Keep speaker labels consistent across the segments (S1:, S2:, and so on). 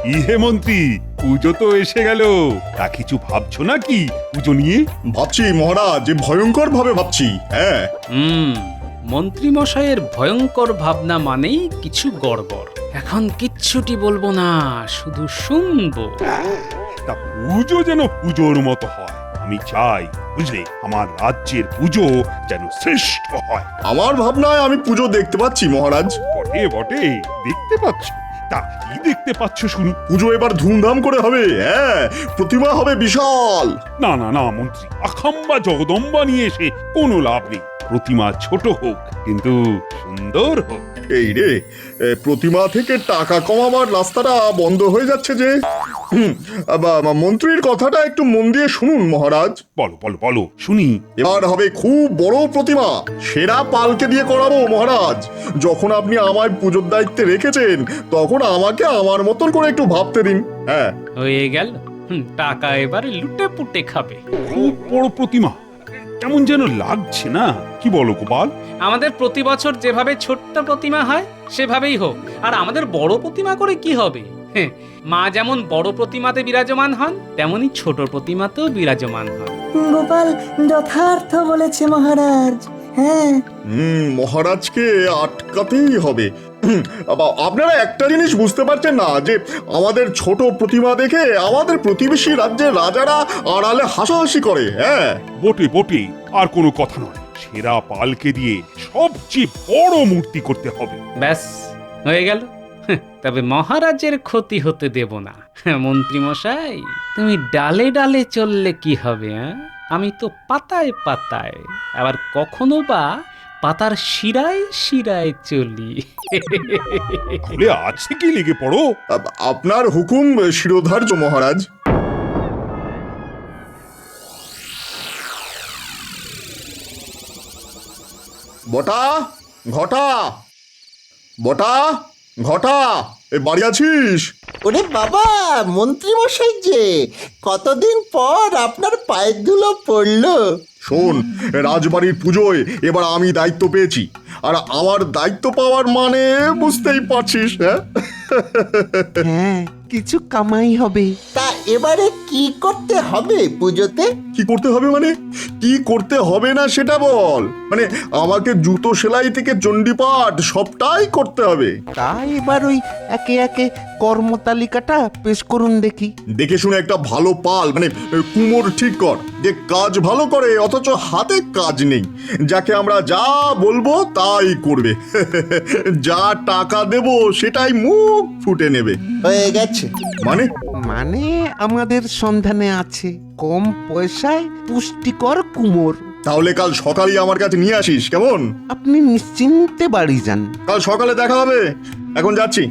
S1: হে মন্ত্রী, পুজো তো এসে গেল, তা কিছু ভাবছো নাকি পুজো নিয়ে?
S2: ভাবছি মহারাজ, যে ভয়ঙ্কর ভাবে ভাবছি। হ্যাঁ,
S3: মন্ত্রী মশাইয়ের ভয়ঙ্কর ভাবনা মানেই কিছু গড়বড়। এখন কিচ্ছুটি বলবো না, শুধু শুনবো।
S1: তা পুজো যেন পুজোর মতো হয়। আমি চাই, বুঝলে, আমার রাজ্যের পুজো যেন শ্রেষ্ঠ হয়।
S2: আমার ভাবনায় আমি পুজো দেখতে পাচ্ছি মহারাজ।
S1: বটে বটে, দেখতে পাচ্ছ? তা কি দেখতে পাচ্ছ শুনি?
S2: পুজো এবার ধুমধাম করে হবে। হ্যাঁ, প্রতিমা হবে বিশাল।
S1: না না না মন্ত্রী, আখাম্বা জগদম্বা নিয়ে এসে কোনো লাভ নেই। প্রতিমা ছোট হোক, কিন্তু সুন্দর হোক।
S2: এই রে, প্রতিমা থেকে টাকা কমাবার রাস্তাটা বন্ধ হয়ে যাচ্ছে যে। মন্ত্রীর কথাটা একটু মন দিয়ে শুনুন মহারাজ।
S1: বলো বলো বলো, শুনি।
S2: এবার হবে খুব বড় প্রতিমা, সেরা পালকে দিয়ে করাবো মহারাজ। যখন আপনি আমায় পুজোর দায়িত্বে রেখেছেন, তখন আমাকে আমার মতন করে একটু ভাবতে দিন। হ্যাঁ,
S3: হয়ে গেল। টাকা এবারে লুটে পুটে খাবে।
S1: খুব বড় প্রতিমা, কেমন যেন লাগছে না? কি বলো গোপাল?
S3: আমাদের প্রতি বছর যেভাবে ছোট্ট প্রতিমা হয় সেভাবেই হোক। আর আমাদের বড় প্রতিমা করে কি হবে? মা যেমন বড় প্রতিমাতে বিরাজমান হন, তেমনি ছোট প্রতিমাতেও বিরাজমান হন।
S4: গোপাল যথার্থ বলেছে মহারাজ। হ্যাঁ,
S2: মহারাজকে আটকাতেই হবে। আপনারা একটা জিনিস বুঝতে পারছেন না, যে আমাদের ছোট প্রতিমা দেখে আমাদের প্রতিবেশী রাজ্যের রাজারা আড়ালে হাসাহাসি করে। হ্যাঁ,
S1: বটে বটে, আর কোনো কথা নয়। সেরা পালকে দিয়ে সবচেয়ে বড় মূর্তি করতে হবে।
S3: ব্যাস হয়ে গেল। তবে মহারাজের ক্ষতি হতে দেব না। মন্ত্রী মশাই, তুমি ডালে ডালে চললে কি হবে? আমি তো পাতায় পাতায়, আবার কখনো বা পাতার শিরায় শিরায় চলি।
S1: খুলে আছে কি, লেগে পড়ো।
S2: আপনার হুকুম শিরোধার্য মহারাজ। বটা, ঘটা, বটা, ঘটা, এ বাড়ি আছিস?
S5: ওরে বাবা, মন্ত্রী মশাই যে, কতদিন পর আপনার পায়ের ধুলো পড়লো।
S2: শোন, রাজবাড়ির পুজোয় এবার আমি দায়িত্ব পেয়েছি, আর আমার দায়িত্ব পাওয়ার মানে বুঝতেই পারছিস। হ্যাঁ,
S6: হ্যাঁ, কিছু কামাই হবে।
S5: তা এবারে কি করতে হবে পুজোতে?
S2: কি করতে হবে মানে? কি করতে হবে না সেটা বল। মানে আমাকে জুতো সেলাই থেকে চণ্ডীপাঠ সবটাই করতে হবে।
S6: তাই এবার ওই একে একে কর্মতালিকাটা পেশ করুন দেখি।
S2: দেখে শুনে একটা ভালো পাল, মানে কুমোর ঠিক কর, যে কাজ ভালো করে অথচ হাতে কাজ নেই, যাকে আমরা যা বলবো তাই করবে। যা টাকা দেব সেটাই মুখ ফুটে নেবে।
S5: হয়ে গেছে।
S2: মানে
S6: মানে আমাদের সন্ধানে আছে কম পয়সায় পুষ্টিকর কুমোর।
S2: তাহলে কাল সকালেই আমার কাছে নিয়ে আসিস, কেমন?
S6: আপনি নিশ্চিন্তে বাড়ি যান।
S2: কাল সকালে দেখা হবে, এখন যাচ্ছি।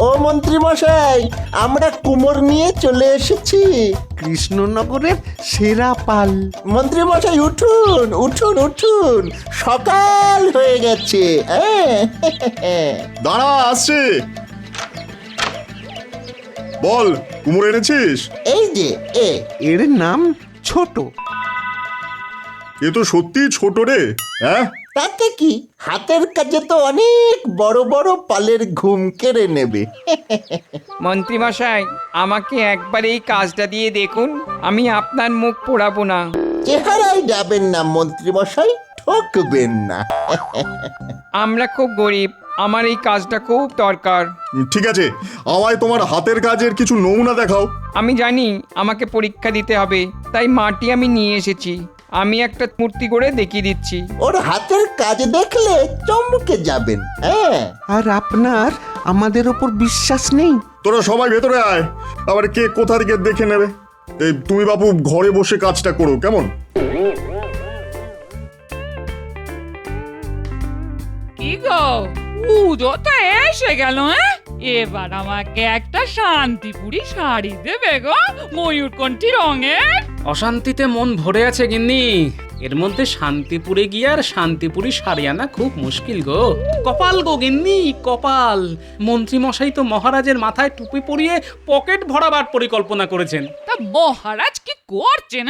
S5: ও মন্ত্রী মশাই, আমরা কুমোর নিয়ে চলে এসেছি।
S6: কৃষ্ণনগরের সেরা পাল।
S5: মন্ত্রী মশাই উঠুন উঠুন উঠুন, সকাল হয়ে গেছে।
S2: দাঁড়া, আসছে। বল, কুমোর এনেছিস?
S5: এই যে
S6: এর নাম ছোট।
S2: এ তো সত্যি ছোট রে। হ্যাঁ,
S5: তাতে কি, হাতের কাজে তো অনেক বড় বড় পালের ঘুম কেড়ে নেবে।
S7: মন্ত্রীমশাই, আমাকে একবার এই কাজটা দিয়ে দেখুন, আমি আপনার মুখ পোড়াবো না।
S5: চেহারায় যাবেন না মন্ত্রী মশাই, ঠকবেন না।
S7: আমরা খুব গরিব, আমার এই কাজটা খুব দরকার।
S2: ঠিক আছে, আমায় তোমার হাতের কাজের কিছু নমুনা দেখাও।
S7: আমি জানি আমাকে পরীক্ষা দিতে হবে, তাই মাটি আমি নিয়ে এসেছি। আমি একটা মূর্তি করে দেখিয়ে দিচ্ছি।
S5: ওর হাতের কাজ দেখলে চমকে যাবেন। হ্যাঁ,
S6: আর আপনার আমাদের ওপর বিশ্বাস নেই?
S2: তোরা সবাই ভেতরে আয়, আবার কে কোথা থেকে দেখে নেবে। তুমি বাবু ঘরে বসে কাজটা করো, কেমন?
S8: কি গো, পুজো তো এসে গেল, এবার আমাকে একটা শান্তিপুরি শাড়ি দেবে গো, ময়ূরকণ্ঠী রঙের।
S3: অশান্তিতে মন ভরে আছে গিন্নি, এর মধ্যে শান্তিপুরে গিয়ে আর শান্তিপুরি শাড়ি আনা খুব মুশকিল গো। কপাল গো গিন্নি, কপাল। মন্ত্রী মশাই তো মহারাজের মাথায় টুপি পরিয়ে পকেট ভরাবার পরিকল্পনা করেছেন।
S8: তা মহারাজ কি করছেন,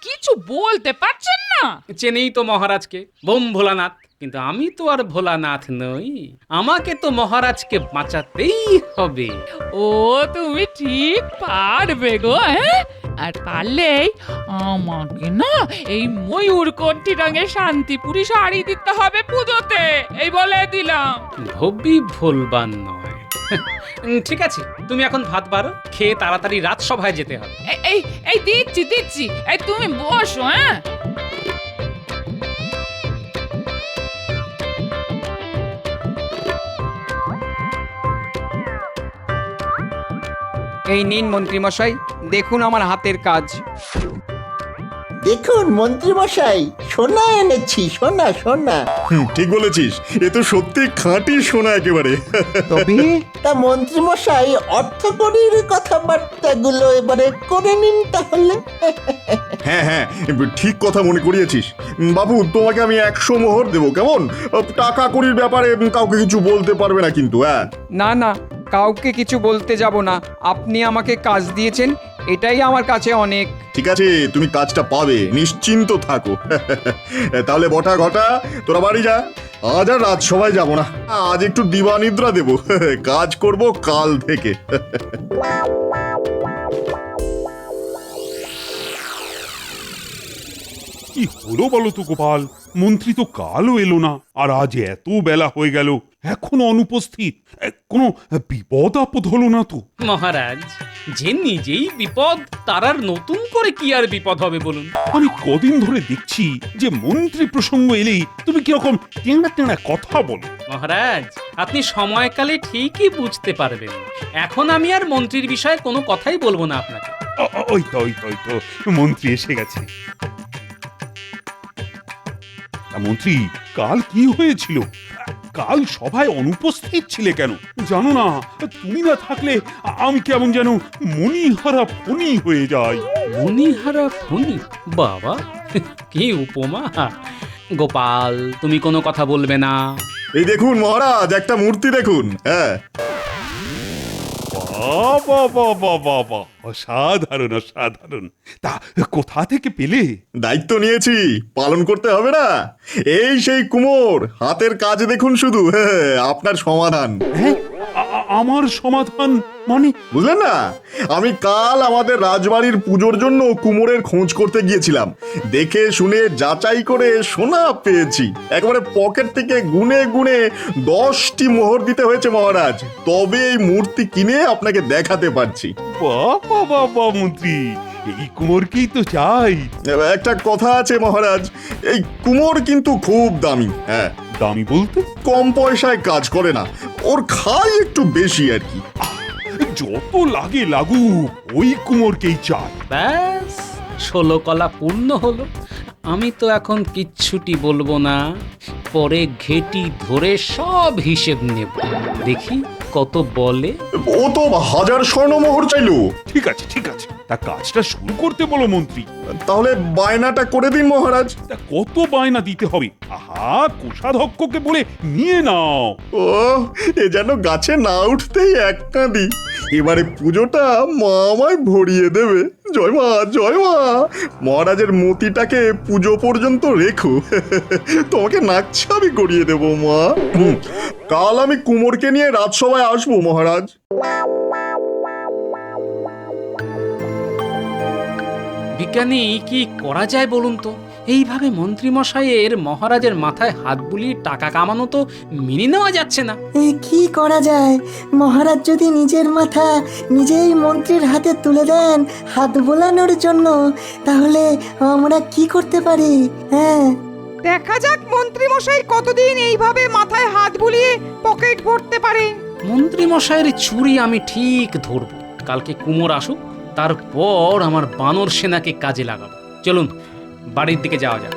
S8: কিছু বলতে পারছেন না?
S3: চেনেই তো মহারাজকে, বোম ভোলানাথ। কিন্তু আমি তো আর ভোলানাথ নই, আমাকে তো মহারাজকে বাঁচাতেই হবে।
S8: ও তুমি ঠিক পারবে গো, আর পারলেই আমাকে না এই ময়ূরকণ্ঠী রঙের শান্তিপুরি শাড়ি দিতে হবে পুজোতে, এই বলে দিলাম।
S3: ভবি ভুলবান নয়। ঠিক আছে, তুমি এখন ভাত বাড়ো, খেয়ে তাড়াতাড়ি রাজসভায় যেতে হবে।
S8: এই এই দিচ্ছি দিচ্ছি, এই তুমি বসো।
S7: এই নিন মন্ত্রীমশাই, দেখুন আমার হাতের কাজ।
S5: দেখুন মন্ত্রীমশাই, সোনা এনেছি, সোনা সোনা।
S2: ঠিক বলেছিস, এ তো সত্যি খাঁটি সোনা একেবারে।
S6: তবে
S5: তা মন্ত্রীমশাই, অর্থকরীর কথাবার্তাগুলো এবারে করে নিন তাহলে।
S2: হ্যাঁ হ্যাঁ, ঠিক কথা মনে করিয়েছিস। বাবু, তোমাকে আমি 100 মোহর দেবো, কেমন? টাকা কড়ির ব্যাপারে কাউকে কিছু বলতে পারবে না কিন্তু। হ্যাঁ,
S7: না না, কাউকে কিছু বলতে যাব না। আপনি আমাকে কাজ দিয়েছেন, এটাই আমার কাছে অনেক।
S2: ঠিক আছে, তুমি কাজটা পাবে, নিশ্চিন্ত থাকো। তাহলে বটা ঘটা, তোরা বাড়ি যা। আজ আর রাজসভায় যাবো না, আজ একটু দিবানিদ্রা দেবো। কাজ করব কাল থেকে।
S1: কি হলো বলো তো গোপাল, মন্ত্রী তো কালও এলো না, আর আজ এত বেলা হয়ে গেল এখনো অনুপস্থিত। কোনো বিপদ আপদ হলো না তো?
S3: মহারাজ, যে নিজেই বিপদ, তার আর নতুন করে কি আর বিপদ হবে বলুন?
S1: আমি কদিন ধরে দেখছি যে মন্ত্রী প্রসঙ্গ এলেই তুমি কিরকম টেনা টেনা কথা বলো।
S3: মহারাজ, আপনি সময়কালে ঠিকই বুঝতে পারবেন। এখন আমি আর মন্ত্রীর বিষয়ে কোনো কথাই বলবো না আপনাকে।
S1: ওই তো মন্ত্রী এসে গেছে। মন্ত্রী, কাল কি হয়েছিল? কাল সভায় অনুপস্থিত ছিলে কেন? জানো না, তুমি না থাকলে আমি কেমন যেন মনিহারা ফণি হয়ে যাই।
S3: মনিহারা ফণি? বাবা, কি উপমা! গোপাল, তুমি কোনো কথা বলবে না?
S2: এই দেখুন মহারাজ, একটা মূর্তি দেখুন। হ্যাঁ,
S1: বাবা, অসাধারণ অসাধারণ। তা কোথা থেকে পেলে?
S2: দায়িত্ব নিয়েছি, পালন করতে হবে না। এই সেই কুমোর, হাতের কাজ দেখুন শুধু। হ্যাঁ, আপনার সমাধান।
S1: হ্যাঁ, আমার সমাধান মানে?
S2: বুঝলেন না, আমি কাল আমাদের রাজবাড়ির পুজোর জন্য কুমোরের খোঁজ করতে গিয়েছিলাম। দেখে শুনে যাচাই করে সোনা পেয়েছি। একেবারে পকেট থেকে গুনে গুনে 10টি মোহর দিতে হয়েছে মহারাজ, তবে এই মূর্তি কিনে আপনাকে দেখাতে পারছি।
S1: বাবা মন্ত্রী, এই কুমোরকেই তো চাই।
S2: একটা কথা আছে মহারাজ, এই কুমোর কিন্তু খুব দামি। হ্যাঁ,
S1: দামি বলতে?
S2: কম পয়সায় কাজ করে না, ওর খাই একটু বেশি আর কি।
S1: যত লাগে লাগুক, ওই কুমোরকেই চাই।
S3: ব্যাস, 16 কলা পূর্ণ হলো। আমি তো এখন কিচ্ছুটি বলবো না, পরে ঘেটি ধরে সব হিসেব নেব। দেখি কত বলে।
S2: ও তো 1000 স্বর্ণমোহর চাইলো।
S1: ঠিক আছে, তা কাজটা শুরু করতে বলো মন্ত্রী।
S2: তাহলে বায়নাটা করে দিন মহারাজ।
S1: তা কত বায়না দিতে হবে? আহা, কোষাধ্যক্ষকে বলে নিয়ে নাও।
S2: ও, এ যেন গাছে না উঠতেই এক কাঁদি। এবারে পুজোটা মা আমায় ভরিয়ে দেবে। জয় মা, জয় মা। মহারাজের মতিটাকে পুজো পর্যন্ত রেখো, তোমাকে নাকছাবি করিয়ে দেবো মা। কাল আমি কুমোরকে নিয়ে রাজসভায় আসবো মহারাজ।
S3: বিজ্ঞানী, কি করা যায় বলুন তো? এইভাবে মন্ত্রীমশাইয়ের মহারাজের মাথায় হাত বুলিয়ে টাকা কামানো তো মেনে নেওয়া যাচ্ছে না।
S4: কি করা যায়? মহারাজ যদি নিজের মাথা নিজেই মন্ত্রীর হাতে তুলে দেন হাত বোলানোর জন্য, তাহলে আমরা কি করতে পারি? হ্যাঁ,
S9: দেখা যাক মন্ত্রী মশাই কতদিন এইভাবে মাথায় হাত বুলিয়ে পকেট ভরতে পারে।
S3: মন্ত্রীমশাইয়ের চুরি আমি ঠিক ধরবো। কালকে কুমোর আসুক, তারপর আমার বানর সেনাকে কাজে লাগাবো। চলুন বাড়ির দিকে যাওয়া যাক।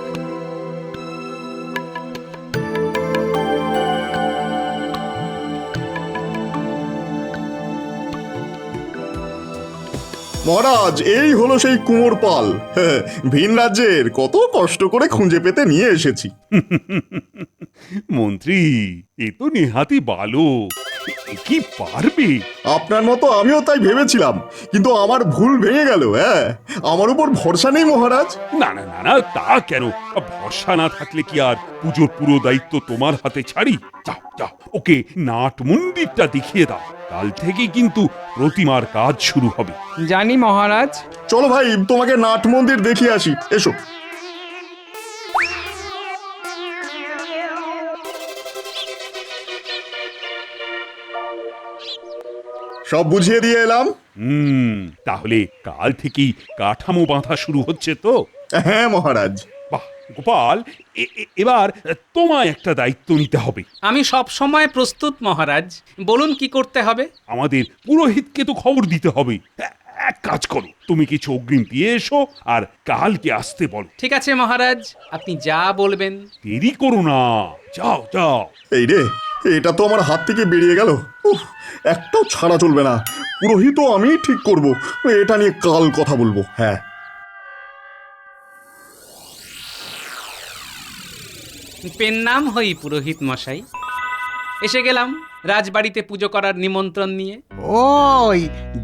S2: মহারাজ, এই হলো সেই কুমোর পাল। ভিন রাজ্যের কত কষ্ট করে খুঁজে পেতে নিয়ে এসেছি।
S1: মন্ত্রী, এ তো নেহাতি বালক, এ কি পারবে?
S2: আপনার মতো আমিও তাই ভেবেছিলাম, কিন্তু আমার ভুল ভেঙে গেল। হ্যাঁ, আমার উপর ভরসা নেই মহারাজ।
S1: না না না না, তা কেন? ভরসা না থাকলে কি আর পুজোর পুরো দায়িত্ব তোমার হাতে ছাড়ি? যাও যাও, ওকে নাট মন্দিরটা দেখিয়ে দাও। কাল থেকে কিন্তু প্রতিমার কাজ শুরু হবে।
S7: জানি মহারাজ।
S2: চলো ভাই, তোমাকে নাট মন্দির দেখিয়ে আসি, এসো। সব বুঝিয়ে দিয়ে এলাম।
S1: তাহলে কাল থেকেই কাঠামো বাঁধা শুরু হচ্ছে তো?
S2: হ্যাঁ মহারাজ।
S1: বাহ গোপাল, এবার তোমায় একটা দায়িত্ব নিতে হবে।
S3: আমি সব সময় প্রস্তুত মহারাজ, বলুন কি করতে হবে।
S1: আমাদের পুরোহিতকে তো খবর দিতে হবে। এক কাজ করো, তুমি কিছু অগ্রিম দিয়ে এসো আর কালকে আসতে বলো।
S3: ঠিক আছে মহারাজ, আপনি যা বলবেন।
S1: দেরি করো না, যাও যাও।
S2: এই রে, এটা তো আমার হাত থেকে বেরিয়ে গেল। একটাও ছাড়া চলবে না। পুরোহিত আমি ঠিক করব, এটা নিয়ে কাল কথা বলবো। হ্যাঁ,
S3: পেন নাম হই পুরোহিত মশাই। এসে গেলাম রাজবাড়িতে পুজো করার নিমন্ত্রণ নিয়ে।
S10: ওই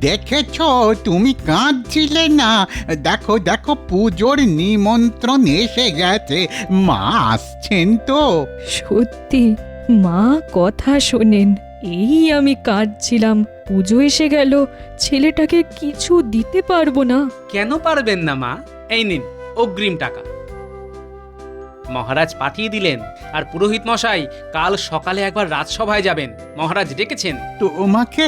S10: দেখেছো, তুমি কাঁদছিলে না? দেখো দেখো, পুজোর নিমন্ত্রণ এসে গেছে, মা আসছেন তো।
S11: সত্যি মা কথা শোনেন। এই আমি কাঁদছিলাম, পুজো এসে গেল, ছেলেটাকে কিছু দিতে পারবো না।
S3: কেন পারবেন না মা? এই নিন অগ্রিম টাকা। মহারাজ পাঠিয়ে দিলেন। আর পুরোহিত মশাই, কাল সকালে একবার রাজসভায় যাবেন, মহারাজ ডেকেছেন।
S10: তোমাকে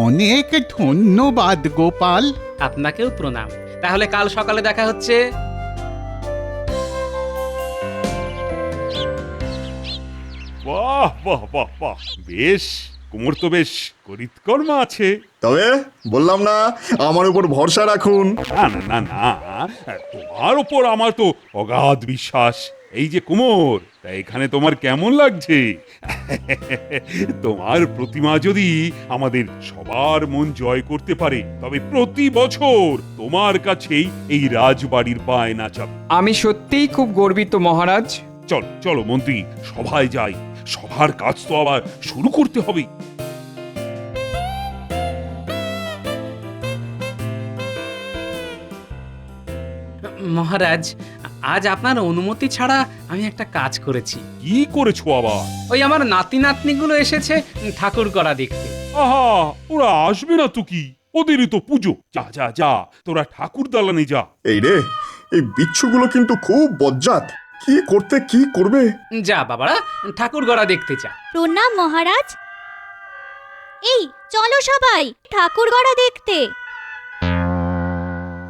S10: অনেক ধন্যবাদ গোপাল।
S3: আপনাকেও প্রণাম। তাহলে কাল সকালে দেখা হচ্ছে।
S1: বাহ বাহ বাহ বাহ, বেশ, কুমোর তো বেশ করিতকর্মা আছে।
S2: তবে বললাম না, আমার উপর ভরসা রাখুন।
S1: না না না না, তোমার ওপর আমার তো অগাধ বিশ্বাস। এই যে কুমোর, তা এখানে তোমার কেমন লাগছে? তোমার প্রতিমা যদি আমাদের সবার মন জয় করতে পারে, তবে প্রতি বছর তোমার কাছেই এই রাজবাড়ির বায়না চাবে।
S7: আমি সত্যিই খুব গর্বিত মহারাজ।
S1: চলো চলো মন্ত্রী, সভায় যাই। সভার কাজ তো আবার শুরু করতে হবে।
S3: মহারাজ, আজ আপনার অনুমতি ছাড়া আমি একটা কাজ করেছি।
S1: কি করেছো আবার?
S3: ওই আমার নাতি নাতনিগুলো এসেছে ঠাকুর গড়া দেখতে।
S1: আহা, ওরা আসবে না তো কি? ওদেরই তো পুজো। যা যা যা, তোরা ঠাকুর দালানে যা।
S2: এই রে, এই বিচ্ছুগুলো কিন্তু খুব বজ্জাত। কি করতে কি করবে।
S3: যা বাবারা, ঠাকুর গড়া দেখতে যা।
S12: প্রণাম মহারাজ। এই চলো সবাই ঠাকুর গড়া দেখতে।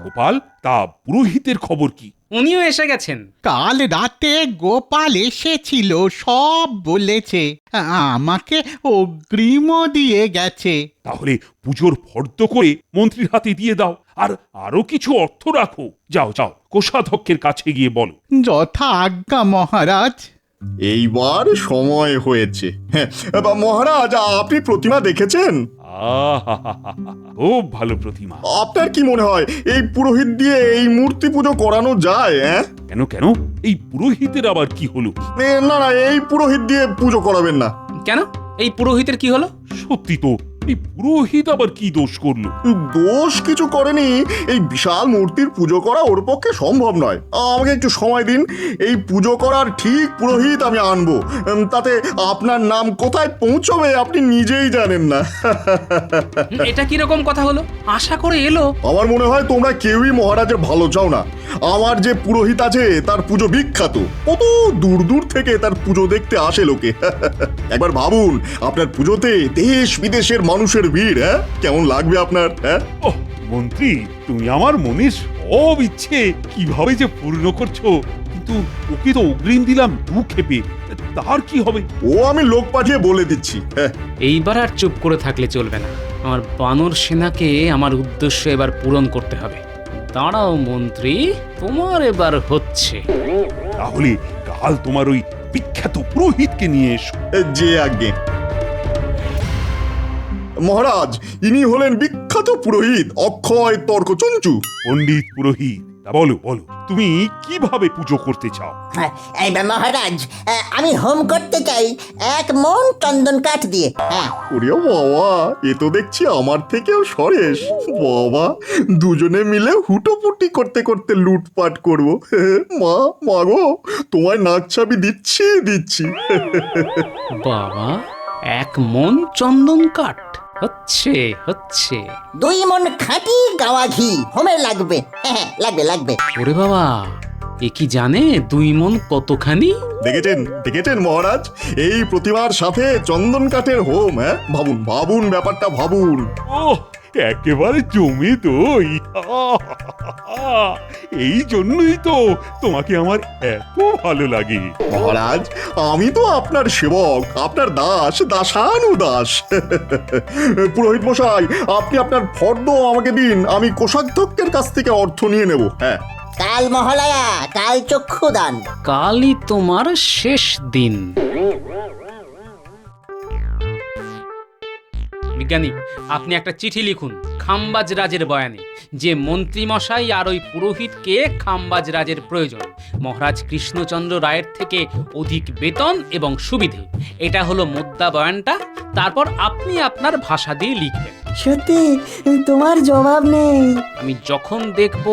S1: গোপাল, তা পুরোহিতের খবর কি?
S3: উনিও এসে গেছেন।
S10: কাল রাতে গোপাল এসেছিল, সব বলেছে, আমাকে অগ্রিমও দিয়ে গেছে।
S1: তাহলে পুজোর ফর্দ করে মন্ত্রীর হাতে দিয়ে দাও, আর আরো কিছু অর্থ রাখো। যাও যাও, কোষাধ্যক্ষের কাছে গিয়ে বলো।
S10: যথা আজ্ঞা মহারাজ।
S2: এইবার সময় হয়েছে। হ্যাঁ, মহারাজ, আপনি প্রতিমা দেখেছেন?
S1: খুব ভালো প্রতিমা।
S2: আপনার কি মনে হয় এই পুরোহিত দিয়ে এই মূর্তি পুজো করানো যায়?
S1: কেন কেন, এই পুরোহিতের আবার কি হলো?
S2: না না, এই পুরোহিত দিয়ে পুজো করাবেন না।
S3: কেন, এই পুরোহিতের কি হলো?
S1: সত্যি তো, এই পুরোহিত আবার কি দোষ করলো?
S2: দোষ কিছু করেনি। এই বিশাল মূর্তির পুজো করা ওর পক্ষে সম্ভব নয়। আমাকে একটু সময় দিন, এই পুজো করার ঠিক পুরোহিত আমি আনবো। তাতে আপনার নাম কোথায় পৌঁছবে আপনি নিজেই জানেন না।
S3: এটা কিরকম কথা হলো? আশা করে এলো।
S2: আমার মনে হয় তোমরা কেউই মহারাজের ভালো চাও না। আমার যে পুরোহিত আছে তার পুজো বিখ্যাত, কত দূর দূর থেকে তার পুজো দেখতে আসে লোকে। একবার ভাবুন, আপনার পুজোতে দেশ বিদেশের মানুষের ভিড়। কেমন লাগবে আপনার?
S1: ওহ মন্ত্রী, তুমি আমার মনের সব ইচ্ছে কিভাবে যে পূর্ণ করছো। কিন্তু ওকে তো অগ্রিম দিলাম 2 ক্ষেপে, তার কি হবে?
S2: ও আমি লোক পাঠিয়ে বলে দিচ্ছি।
S3: এইবার আর চুপ করে থাকলে চলবে না। আমার বানর সেনাকে আমার উদ্দেশ্য এবার পূরণ করতে হবে। দাঁড়াও মন্ত্রী, তোমার এবার হচ্ছে।
S1: তাহলে কাল তোমার ওই বিখ্যাত পুরোহিতকে নিয়ে এসো।
S2: যে আজ্ঞে। মহারাজ, ইনি হলেন বিখ্যাত পুরোহিত অক্ষয় তর্কচঞ্চু।
S1: পণ্ডিত পুরোহিত, তা বলো বলো, তুমি কিভাবে পুজো করতে চাও?
S5: এই মহারাজ, আমি হোম করতে চাই 1 মণ চন্দন কাঠ দিয়ে।
S2: ওরে বাবা, এ তো দেখছি আমার থেকেও সরেস। বাবা, দুজনে মিলে হুটোপুটি করতে করতে লুটপাট করব। মা গো, তোমায় নাকছাবি দিচ্ছি।
S3: বাবা, 1 মণ চন্দন কাঠ হচ্ছে।
S5: 2 মণ খাঁটি গাওয়া ঘি হোমে লাগবে। লাগবে।
S3: ওরে বাবা, এ কি জানে 2 মণ কতখানি?
S2: দেখেছেন মহারাজ, এই প্রতিমার সাথে চন্দন কাঠের হোম। ভাবুন ব্যাপারটা ভাবুন।
S1: ওহ, একেবারে জমে দই। এই জন্যই তো তোমাকে আমার এত ভালো লাগে।
S2: মহারাজ, আমি তো আপনার সেবক, আপনার দাসানুদাস। পুরোহিত মশাই, আপনি আপনার ফর্দ আমাকে দিন, আমি কোষাধ্যক্ষের কাছ থেকে অর্থ নিয়ে নেব।
S5: কাল মহালয়া, কাল চক্ষুদান।
S3: কালই তোমার শেষ দিন। বিজ্ঞানী, আপনি একটা চিঠি লিখুন খাম্বাজ রাজের বয়ানে, যে মন্ত্রী মশাই আর ওই পুরোহিতকে খাম্বাজ রাজের প্রয়োজন। মহারাজ কৃষ্ণচন্দ্র রায়ের থেকে অধিক বেতন এবং সুবিধে। এটা হলো মুদ্রা বয়ানটা। তারপর আপনি আপনার ভাষা দিয়ে লিখবেন।
S4: সত্যি তোমার জবাব নেই।
S3: আমি যখন দেখব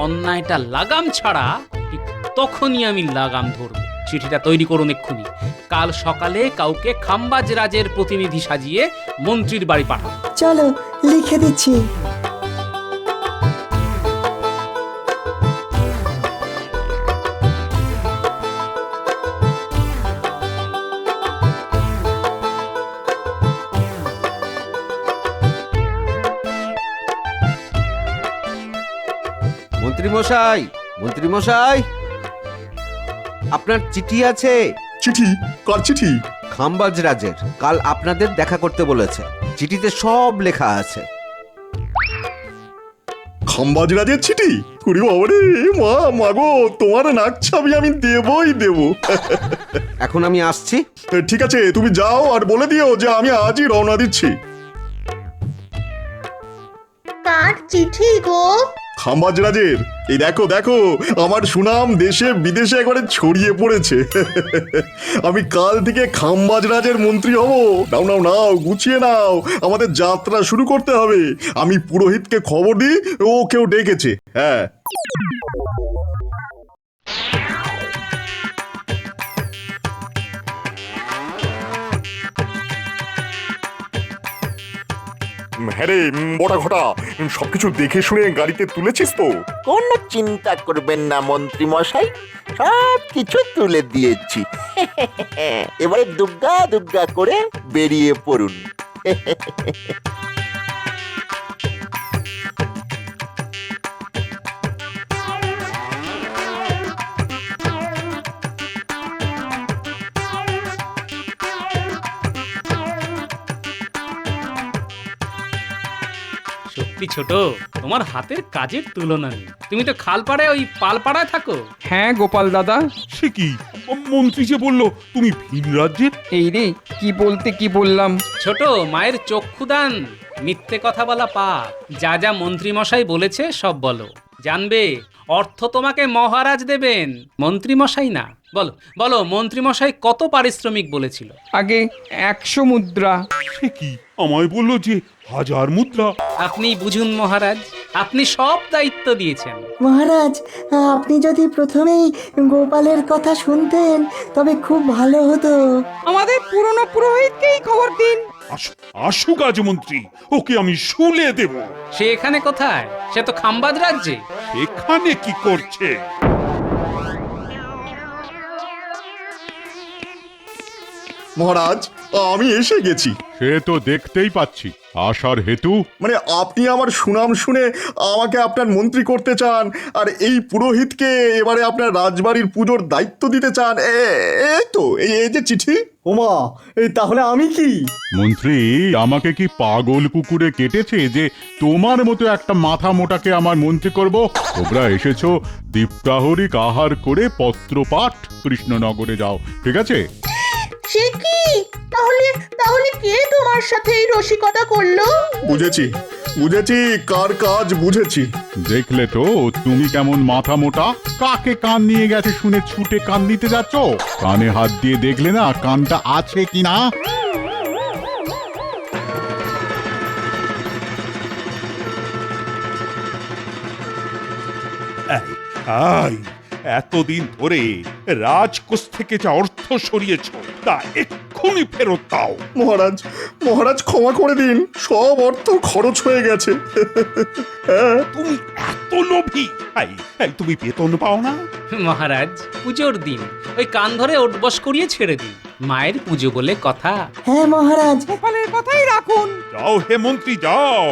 S3: অন্যায়টা লাগাম ছাড়া, ঠিক তখনই আমি লাগাম ধরব। চিঠিটা তৈরি করুন এক্ষুনি। কাল সকালে কাউকে খাম্বাজ রাজের প্রতিনিধি সাজিয়ে মন্ত্রীর বাড়ি পাঠান।
S4: চলো লিখে দিচ্ছি।
S6: মন্ত্রীমশাই, আপনার চিঠি আছে।
S2: চিঠি? কার চিঠি?
S6: খাম্বাজ রাজের, কাল আপনাদের দেখা করতে বলেছে। চিঠিতে সব লেখা আছে।
S2: খাম্বাজ রাজের চিঠি? ওরে বাবা রে, মা গো, তোমার নাকছাবি আমি দেব।
S6: এখন আমি আসছি।
S2: ঠিক আছে, তুমি যাও আর বলে দিও যে আমি আজই রওনা দিচ্ছি।
S12: কার চিঠি গো?
S2: খাম্বাজ রাজের। এই দেখো আমার সুনাম দেশে বিদেশে একবারে ছড়িয়ে পড়েছে। আমি কাল থেকে খাম্বাজ রাজের মন্ত্রী হব। নাও গুছিয়ে নাও, আমাদের যাত্রা শুরু করতে হবে। আমি পুরোহিতকে খবর দিই, ওকেও ডেকেছে।
S13: হ্যাঁ রে বড়া ঘটা, সবকিছু দেখে শুনে গাড়িতে তুলেছিস তো?
S5: কোনো চিন্তা করবেন না মন্ত্রী মশাই, সব কিছু তুলে দিয়েছি। এবারে দুগ্গা করে বেরিয়ে পড়ুন।
S3: সত্যি ছোট, তোমার হাতের কাজের তুলনা নেই। তুমি তো খালপাড়ায় ওই পালপাড়ায় থাকো।
S7: হ্যাঁ গোপাল দাদা।
S1: সে কি, মন্ত্রী যে বললো তুমি ভিন রাজ্যের?
S7: এই রে, কি বলতে কি বললাম।
S3: ছোট, মায়ের চক্ষুদান। মিথ্যে কথা বলা পাপ। যা মন্ত্রী মশাই বলেছে সব বলো। জানবে, অর্থ তোমাকে মহারাজ দেবেন, মন্ত্রী মশাই না। বলো মন্ত্রী মশাই কত পারিশ্রমিক বলেছিল?
S7: আগে 100 মুদ্রা।
S1: সে কি, আমায় বললো যে 1000 মুদ্রা।
S3: আপনি বুঝুন মহারাজ, আপনি সব দায়িত্ব দিয়েছেন।
S4: মহারাজ, আপনি যদি প্রথমেই গোপালের কথা শুনতেন তবে খুব ভালো হতো।
S9: আমাদের পুরনো পুরোহিতকেই খবর দিন।
S1: আসুক আজ মন্ত্রী, ওকে আমি শুলে দেব।
S3: সে এখানে কোথায়? সে তো খাম্বাজ রাজ্যে।
S1: এখানে কি করছে?
S2: মহারাজ আমি এসে গেছি।
S14: সে তো দেখতেই পাচ্ছি। আসার হেতু?
S2: মানে আপনি আমার সুনাম শুনে আমাকে আপনার মন্ত্রী করতে চান, আর এই পুরোহিতকে এবারে আপনার রাজবাড়ির পুজোর দায়িত্ব দিতে চান। এই তো এই যে চিঠি।
S15: ওমা, এই তাহলে আমি কি?
S14: মন্ত্রী আমাকে কি পাগল কুকুরে কেটেছে যে তোমার মতো একটা মাথা মোটাকে আমার মন্ত্রী করব? তোমরা এসেছো দীপ্তাহরিক আহার করে পত্রপাঠ কৃষ্ণনগরে যাও, ঠিক আছে?
S9: সে কি? তাহলে তাহলে কে তোমার সাথে এই রসিকতা করলো?
S2: বুঝেছি বুঝেছি, কার কাজ বুঝেছি।
S14: দেখলে তো তুমি কেমন মাথা মোটা। কাকে কান নিয়ে গেছে শুনে ছুটে কান দিতে যাচ্ছ? কানে হাত দিয়ে দেখলে না কানটা আছে কিনা?
S1: আই এতদিন ধরে রাজকোষ থেকে যা অর্থ সরিয়েছ তা এক্ষুনি ফেরত দাও।
S2: মহারাজ মহারাজ ক্ষমা করে দিন, সব অর্থ খরচ হয়ে গেছে।
S1: তুমি এত লোভী? তুমি বেতন পাও না?
S3: মহারাজ পুজোর দিন ওই কান ধরে ওঠবস করিয়ে ছেড়ে দিন। মায়ের পুজো বলে কথা।
S4: হ্যাঁ মহারাজ,
S9: গোপালের কথাই রাখুন।
S1: যাও হে মন্ত্রী যাও,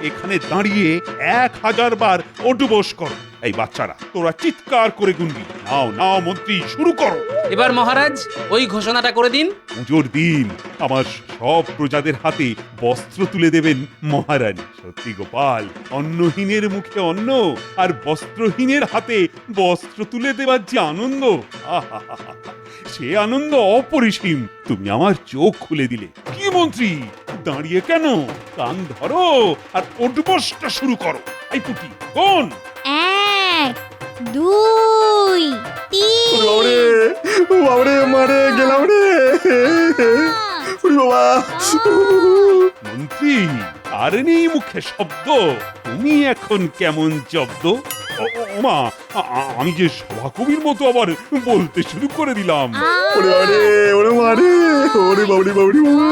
S1: এখানে দাঁড়িয়ে 1000 বার ওঠবস করো। এই বাচ্চারা তোরা চিৎকার করে গুনবি। নাও নাও মন্ত্রী শুরু করো।
S3: এবার মহারাজ ওই ঘোষণাটা করে দিন।
S1: পুজোর দিন আমার সব প্রজাদের হাতে বস্ত্র তুলে দেবেন মহারানী। সত্যি গোপাল, অন্নহীনের মুখে অন্ন আর বস্ত্রহীনের হাতে বস্ত্র তুলে দেবার যে আনন্দ, আহাহাহা, সে আনন্দ অপরিসীম। তুমি আমার চোখ খুলে দিলে। কি মন্ত্রী দাঁড়িয়ে কেন? কান ধরো আর ওঠবসটা শুরু করো। এই পুটি কোন?
S12: 1 2 3
S2: বাবারে বাবারে, মারে গেলাম রে বাবা।
S1: মন্ত্রী আর নেই মুখে শব্দ, তুমি এখন কেমন জব্দ? মা, আমি যে সভাকবির মতো আবার বলতে শুরু করে দিলাম।
S2: ওরে মারে, ওরে বাবরি বাবরি বাবা।